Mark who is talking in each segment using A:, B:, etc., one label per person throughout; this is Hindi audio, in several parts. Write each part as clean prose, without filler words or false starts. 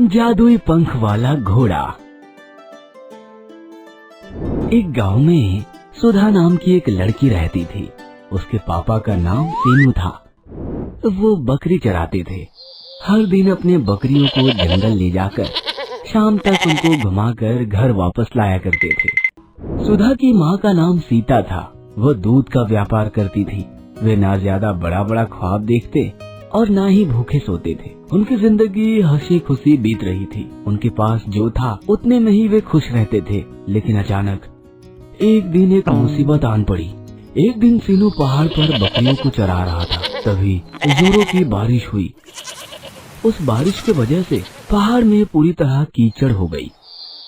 A: जादुई पंख वाला घोड़ा। एक गांव में सुधा नाम की एक लड़की रहती थी। उसके पापा का नाम सीनू था। वो बकरी चराते थे। हर दिन अपने बकरियों को जंगल ले जाकर शाम तक उनको घुमाकर घर वापस लाया करते थे। सुधा की माँ का नाम सीता था। वो दूध का व्यापार करती थी। वे ना ज्यादा बड़ा बड़ा ख्वाब देखते और ना ही भूखे सोते थे। उनकी जिंदगी हंसी खुशी बीत रही थी। उनके पास जो था उतने में ही वे खुश रहते थे। लेकिन अचानक एक दिन एक मुसीबत आन पड़ी। एक दिन सीनू पहाड़ पर बकरियों को चरा रहा था। तभी जोरों की बारिश हुई। उस बारिश के वजह से पहाड़ में पूरी तरह कीचड़ हो गई।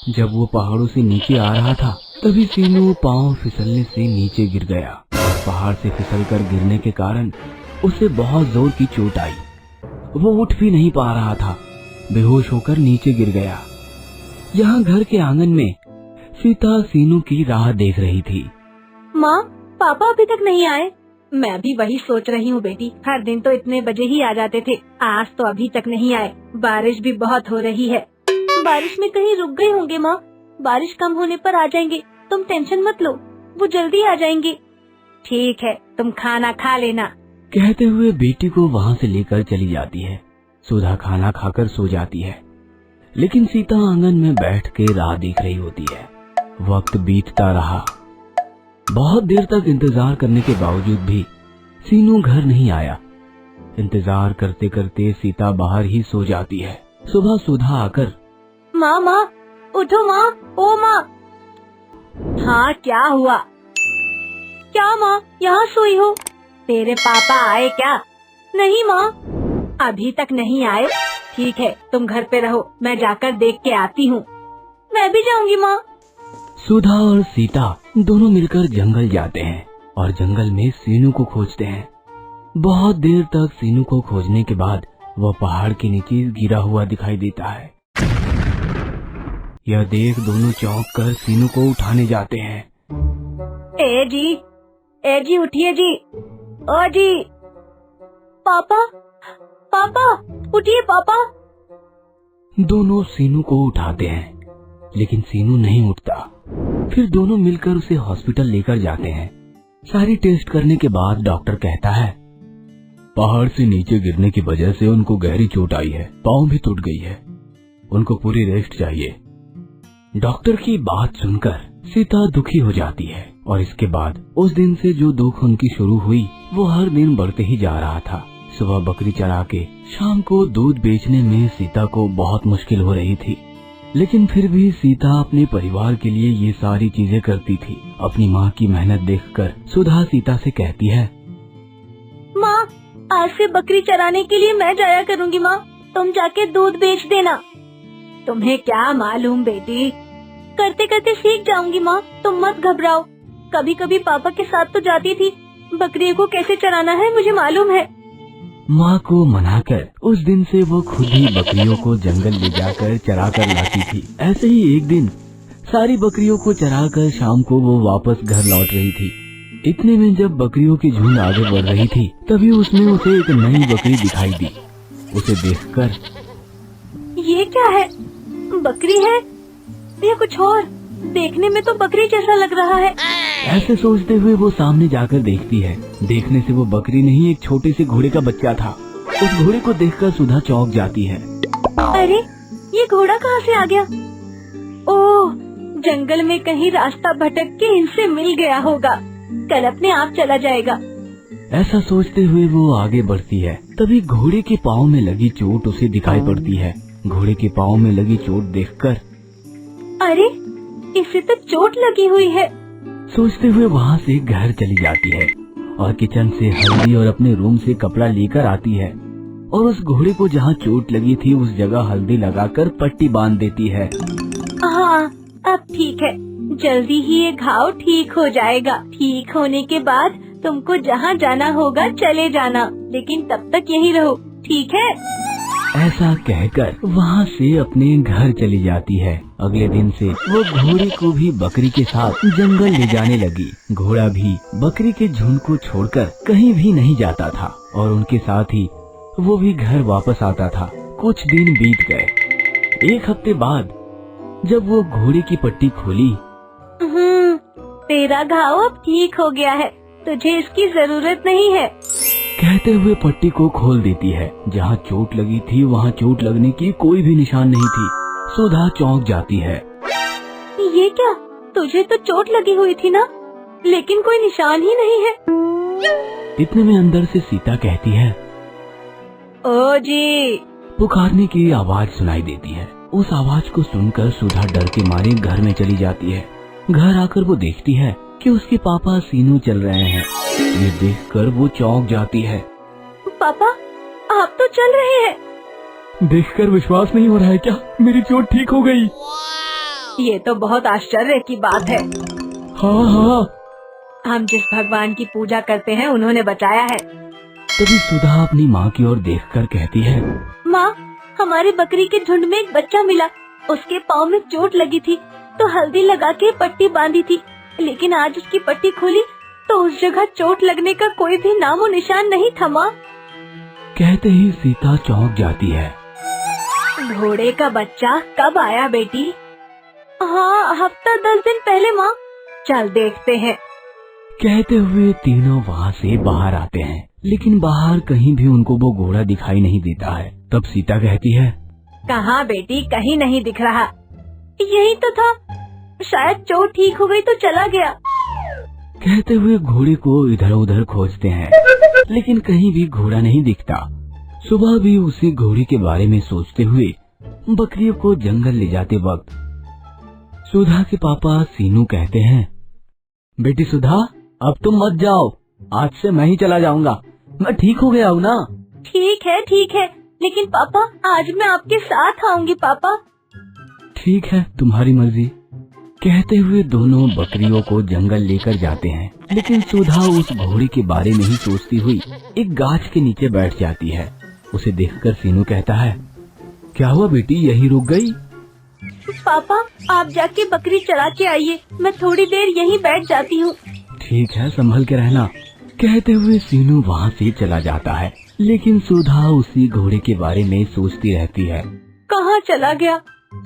A: जब वो पहाड़ों से नीचे आ रहा था तभी सीनू पांव फिसलने से नीचे गिर गया। पहाड़ से फिसलकर गिरने के कारण उसे बहुत जोर की चोट आई। वो उठ भी नहीं पा रहा था। बेहोश होकर नीचे गिर गया। यहाँ घर के आंगन में सीता सीनू की राह देख रही थी।
B: माँ, पापा अभी तक नहीं आए। मैं भी वही सोच रही हूँ बेटी। हर दिन तो इतने बजे ही आ जाते थे, आज तो अभी तक नहीं आए। बारिश भी बहुत हो रही है। बारिश में कहीं रुक गए होंगे माँ। बारिश कम होने पर आ जाएंगे, तुम टेंशन मत लो, वो जल्दी आ जाएंगे। ठीक है, तुम खाना खा लेना।
A: कहते हुए बेटी को वहाँ से लेकर चली जाती है। सुधा खाना खाकर सो जाती है। लेकिन सीता आंगन में बैठ के राह देख रही होती है। वक्त बीतता रहा। बहुत देर तक इंतजार करने के बावजूद भी सीनू घर नहीं आया। इंतजार करते करते सीता बाहर ही सो जाती है। सुबह सुधा आकर,
B: माँ माँ उठो माँ, ओ माँ। हाँ, क्या हुआ? क्या माँ यहाँ सोई हो? तेरे पापा आए क्या? नहीं माँ, अभी तक नहीं आए। ठीक है, तुम घर पे रहो, मैं जाकर देख के आती हूँ। मैं भी जाऊंगी माँ।
A: सुधा और सीता दोनों मिलकर जंगल जाते हैं और जंगल में सीनू को खोजते हैं। बहुत देर तक सीनू को खोजने के बाद वह पहाड़ के नीचे गिरा हुआ दिखाई देता है। यह देख दोनों चौंक कर सीनू को उठाने जाते हैं।
B: ए जी उठिए जी। ओ जी, पापा पापा उठिए पापा।
A: दोनों सीनू को उठाते हैं लेकिन सीनू नहीं उठता। फिर दोनों मिलकर उसे हॉस्पिटल लेकर जाते हैं। सारी टेस्ट करने के बाद डॉक्टर कहता है, पहाड़ से नीचे गिरने की वजह से उनको गहरी चोट आई है, पाँव भी टूट गई है, उनको पूरी रेस्ट चाहिए। डॉक्टर की बात सुनकर सीता दुखी हो जाती है और इसके बाद उस दिन से जो दुख उनकी शुरू हुई वो हर दिन बढ़ते ही जा रहा था। सुबह बकरी चरा के शाम को दूध बेचने में सीता को बहुत मुश्किल हो रही थी। लेकिन फिर भी सीता अपने परिवार के लिए ये सारी चीजें करती थी। अपनी माँ की मेहनत देखकर सुधा सीता से कहती है,
B: माँ, आज से बकरी चराने के लिए मैं जाया करूँगी माँ, तुम जाके दूध बेच देना। तुम्हें क्या मालूम बेटी, करते करते सीख जाऊंगी माँ, तुम मत घबराओ। कभी कभी पापा के साथ तो जाती थी, बकरियों को कैसे चराना है मुझे मालूम है।
A: माँ को मनाकर उस दिन से वो खुद ही बकरियों को जंगल ले जाकर चरा कर लाती थी। ऐसे ही एक दिन सारी बकरियों को चराकर शाम को वो वापस घर लौट रही थी। इतने में जब बकरियों की झुंड आगे बढ़ रही थी तभी उसमें उसे एक नई बकरी दिखाई दी। उसे देखकर,
B: ये क्या है? बकरी है या कुछ और? देखने में तो बकरी जैसा लग रहा है।
A: ऐसे सोचते हुए वो सामने जाकर देखती है। देखने से वो बकरी नहीं, एक छोटे से घोड़े का बच्चा था। उस घोड़े को देखकर सुधा चौंक जाती है।
B: अरे, ये घोड़ा कहाँ से आ गया? ओह, जंगल में कहीं रास्ता भटक के इनसे मिल गया होगा, कल अपने आप चला जाएगा।
A: ऐसा सोचते हुए वो आगे बढ़ती है। तभी घोड़े के पाँव में लगी चोट उसे दिखाई पड़ती है। घोड़े के पाँव में लगी चोट देखकर,
B: अरे, इसे तो चोट लगी हुई है।
A: सोचते हुए वहाँ से घर चली जाती है और किचन से हल्दी और अपने रूम से कपड़ा लेकर आती है और उस घोड़े को जहाँ चोट लगी थी उस जगह हल्दी लगाकर पट्टी बांध देती है।
B: हाँ, अब ठीक है, जल्दी ही ये घाव ठीक हो जाएगा। ठीक होने के बाद तुमको जहाँ जाना होगा चले जाना, लेकिन तब तक यहीं रहो, ठीक है?
A: ऐसा कहकर वहाँ से अपने घर चली जाती है। अगले दिन से वो घोड़े को भी बकरी के साथ जंगल ले जाने लगी। घोड़ा भी बकरी के झुंड को छोड़कर कहीं भी नहीं जाता था और उनके साथ ही वो भी घर वापस आता था। कुछ दिन बीत गए। एक हफ्ते बाद जब वो घोड़े की पट्टी खोली,
B: तेरा घाव अब ठीक हो गया है, तुझे इसकी जरूरत नहीं है।
A: कहते हुए पट्टी को खोल देती है। जहाँ चोट लगी थी वहाँ चोट लगने की कोई भी निशान नहीं थी। सुधा चौंक जाती है।
B: ये क्या, तुझे तो चोट लगी हुई थी ना, लेकिन कोई निशान ही नहीं है।
A: इतने में अंदर से सीता कहती है,
B: ओ जी।
A: पुकारने की आवाज सुनाई देती है। उस आवाज को सुनकर सुधा डर के मारे घर में चली जाती है। घर आकर वो देखती है कि उसके पापा सीनू चल रहे हैं। ये देखकर वो चौंक जाती है।
B: पापा, आप तो चल रहे हैं।
A: देखकर विश्वास नहीं हो रहा है क्या? मेरी चोट ठीक हो गई।
B: ये तो बहुत आश्चर्य की बात है।
A: हाँ हाँ,
B: हम जिस भगवान की पूजा करते हैं उन्होंने बचाया है।
A: तभी सुधा अपनी माँ की ओर देखकर कहती है,
B: माँ, हमारी बकरी के झुंड में एक बच्चा मिला। उसके पाँव में चोट लगी थी तो हल्दी लगा के पट्टी बांधी थी, लेकिन आज उसकी पट्टी खोली तो उस जगह चोट लगने का कोई भी नामो निशान नहीं था। माँ,
A: कहते ही सीता चौंक जाती है।
B: घोड़े का बच्चा कब आया बेटी? हाँ, हफ्ता 10 दिन पहले माँ। चल देखते हैं।
A: कहते हुए तीनों वहाँ से बाहर आते हैं, लेकिन बाहर कहीं भी उनको वो घोड़ा दिखाई नहीं देता है। तब सीता कहती है,
B: कहाँ बेटी, कहीं नहीं दिख रहा। यही तो था, शायद चोट ठीक हो गई तो चला गया।
A: कहते हुए घोड़े को इधर उधर खोजते हैं, लेकिन कहीं भी घोड़ा नहीं दिखता। सुबह भी उसी घोड़े के बारे में सोचते हुए बकरियों को जंगल ले जाते वक्त सुधा के पापा सीनू कहते हैं, बेटी सुधा, अब तुम मत जाओ, आज से मैं ही चला जाऊंगा। मैं ठीक हो गया हूँ ना।
B: ठीक है, लेकिन पापा आज मैं आपके साथ आऊंगी। पापा
A: ठीक है, तुम्हारी मर्जी। कहते हुए दोनों बकरियों को जंगल लेकर जाते हैं, लेकिन सुधा उस घोड़े के बारे में ही सोचती हुई एक गाछ के नीचे बैठ जाती है। उसे देखकर सीनू कहता है, क्या हुआ बेटी, यही रुक गई?
B: पापा, आप जाके बकरी चरा के आइए, मैं थोड़ी देर यहीं बैठ जाती हूँ।
A: ठीक है, संभल के रहना। कहते हुए सीनू वहाँ से चला जाता है, लेकिन सुधा उसी घोड़े के बारे में सोचती रहती है।
B: कहाँ चला गया,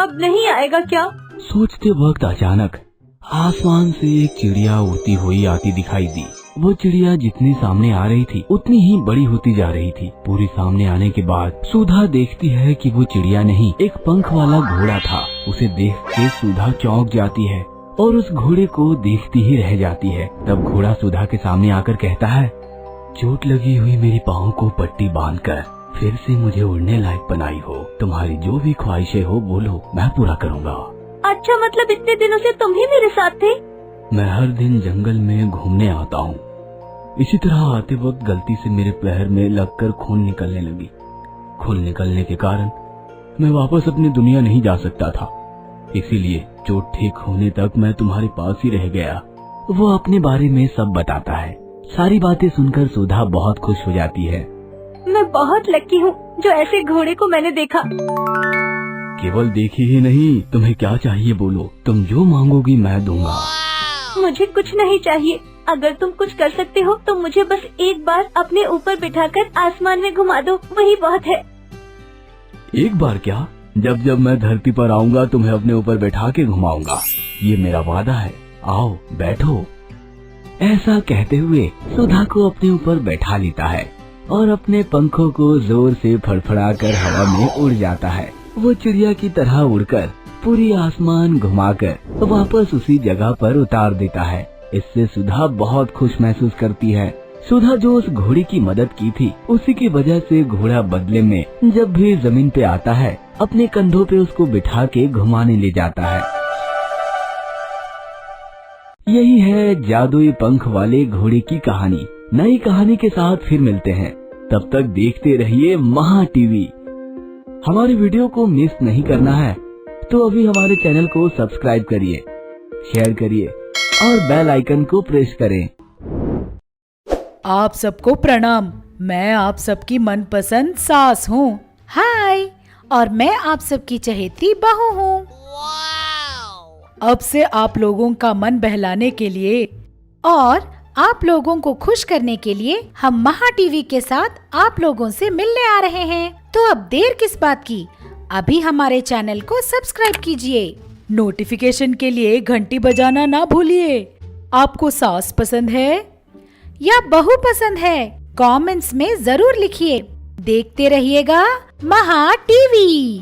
B: अब नहीं आएगा क्या?
A: सोचते वक्त अचानक आसमान से एक चिड़िया उड़ती हुई आती दिखाई दी। वो चिड़िया जितनी सामने आ रही थी उतनी ही बड़ी होती जा रही थी। पूरी सामने आने के बाद सुधा देखती है कि वो चिड़िया नहीं, एक पंख वाला घोड़ा था। उसे देख के सुधा चौंक जाती है और उस घोड़े को देखती ही रह जाती है। तब घोड़ा सुधा के सामने आकर कहता है, चोट लगी हुई मेरी पाँव को पट्टी बांधकर फिर से मुझे उड़ने लायक बनाई हो। तुम्हारी जो भी ख्वाहिशें हो बोलो, मैं पूरा करूँगा।
B: अच्छा, मतलब इतने दिनों से तुम ही मेरे साथ थे?
A: मैं हर दिन जंगल में घूमने आता हूँ। इसी तरह आते वक्त गलती से मेरे पैर में लगकर खून निकलने लगी। खून निकलने के कारण मैं वापस अपनी दुनिया नहीं जा सकता था, इसीलिए चोट ठीक होने तक मैं तुम्हारे पास ही रह गया। वो अपने बारे में सब बताता है। सारी बातें सुनकर सुधा बहुत खुश हो जाती है।
B: मैं बहुत लकी हूँ जो ऐसे घोड़े को मैंने देखा।
A: केवल देखी ही नहीं, तुम्हें क्या चाहिए बोलो, तुम जो मांगोगी मैं दूंगा।
B: मुझे कुछ नहीं चाहिए, अगर तुम कुछ कर सकते हो तो मुझे बस एक बार अपने ऊपर बिठाकर आसमान में घुमा दो, वही बहुत है।
A: एक बार क्या, जब जब मैं धरती पर आऊंगा तुम्हें अपने ऊपर बैठा के घुमाऊंगा, ये मेरा वादा है। आओ बैठो। ऐसा कहते हुए सुधा को अपने ऊपर बैठा लेता है और अपने पंखों को जोर से फड़फड़ाकर हवा में उड़ जाता है। वो चिड़िया की तरह उड़कर पूरी आसमान घुमाकर वापस उसी जगह पर उतार देता है। इससे सुधा बहुत खुश महसूस करती है। सुधा जो उस घोड़े की मदद की थी, उसी की वजह से घोड़ा बदले में जब भी जमीन पे आता है अपने कंधों पे उसको बिठा के घुमाने ले जाता है। यही है जादुई पंख वाले घोड़े की कहानी। नई कहानी के साथ फिर मिलते हैं, तब तक देखते रहिए महा टीवी। हमारे वीडियो को मिस नहीं करना है तो अभी हमारे चैनल को सब्सक्राइब करिए, शेयर करिए और बेल आइकन को प्रेस करें।
C: आप सबको प्रणाम। मैं आप सबकी मनपसंद सास हूँ।
D: हाय, और मैं आप सबकी चहेती बहू हूँ।
C: अब से आप लोगों का मन बहलाने के लिए
D: और आप लोगों को खुश करने के लिए हम महा टीवी के साथ आप लोगों से मिलने आ रहे हैं। तो अब देर किस बात की, अभी हमारे चैनल को सब्सक्राइब कीजिए।
C: नोटिफिकेशन के लिए घंटी बजाना ना भूलिए। आपको सास पसंद है
D: या बहू पसंद है? कमेंट्स में जरूर लिखिए। देखते रहिएगा महा टीवी।